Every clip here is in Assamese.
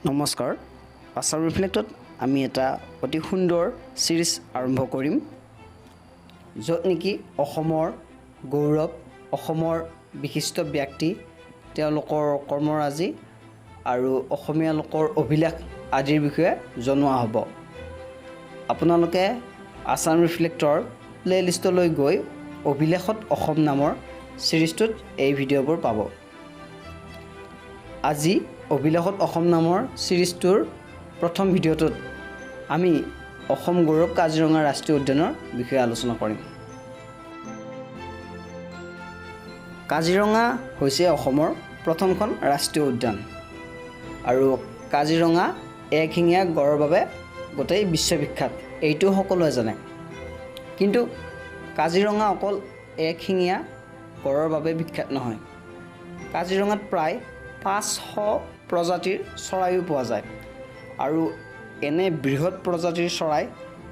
নমস্কাৰ আছাম ৰিফ্লেক্টত আমি এটা অতি সুন্দৰ সিৰিজ আৰম্ভ কৰিম য'ত নেকি অসমৰ গৌৰৱ অসমৰ বিশিষ্ট ব্যক্তি তেওঁলোকৰ কৰ্মৰাজি আৰু অসমীয়া লোকৰ অভিলাষ আদিৰ বিষয়ে জনোৱা হ'ব। আপোনালোকে আছাম ৰিফ্লেক্টৰ প্লেলিষ্টলৈ গৈ অভিলাষত অসম নামৰ সিৰিজটোত এই ভিডিঅ'বোৰ পাব। আজি অভিলাষত অসম নামৰ সিৰিজটোৰ প্ৰথম ভিডিঅ'টোত আমি অসম গৌৰৱ কাজিৰঙা ৰাষ্ট্ৰীয় উদ্যানৰ বিষয়ে আলোচনা কৰিম। কাজিৰঙা হৈছে অসমৰ প্ৰথমখন ৰাষ্ট্ৰীয় উদ্যান আৰু কাজিৰঙা একশিঙীয়া গড়ৰ বাবে গোটেই বিশ্ববিখ্যাত, এইটো সকলোৱে জানে। কিন্তু কাজিৰঙা অকল একশিঙীয়া গড়ৰ বাবে বিখ্যাত নহয়। কাজিৰঙাত প্ৰায় 500 প্ৰজাতিৰ চৰাইও পোৱা যায় আৰু এনে বৃহৎ প্ৰজাতিৰ চৰাই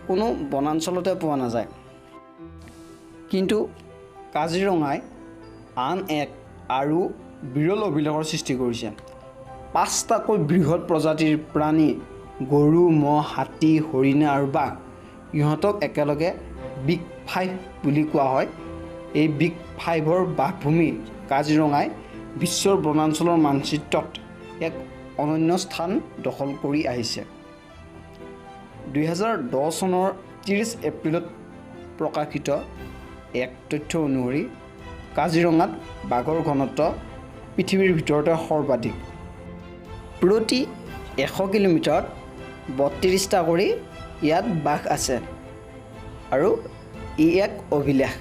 কোনো বনাঞ্চলতে পোৱা নাযায়। কিন্তু কাজিৰঙাই আন এক আৰু বিৰল অভিলেখৰ সৃষ্টি কৰিছে। 5টাকৈ বৃহৎ প্ৰজাতিৰ প্ৰাণী গৰু, ম'হ, হাতী, হৰিণা আৰু বাঘ, ইহঁতক একেলগে বিগ 5 বুলি কোৱা হয়। এই বিগ 5ৰ বাসভূমি কাজিৰঙাই বিশ্বৰ বনাঞ্চলৰ মানচিত্ৰত এক অনন্য স্থান দখল কৰি আহিছে। 2010 চনৰ 30 এপ্ৰিলত প্ৰকাশিত এক তথ্য অনুসৰি কাজিৰঙাত বাঘৰ ঘনত্ব পৃথিৱীৰ ভিতৰতে সৰ্বাধিক। প্ৰতি 100 কিলোমিটাৰত 32টা কৰি ইয়াত বাঘ আছে আৰু ই এক অভিলেখ।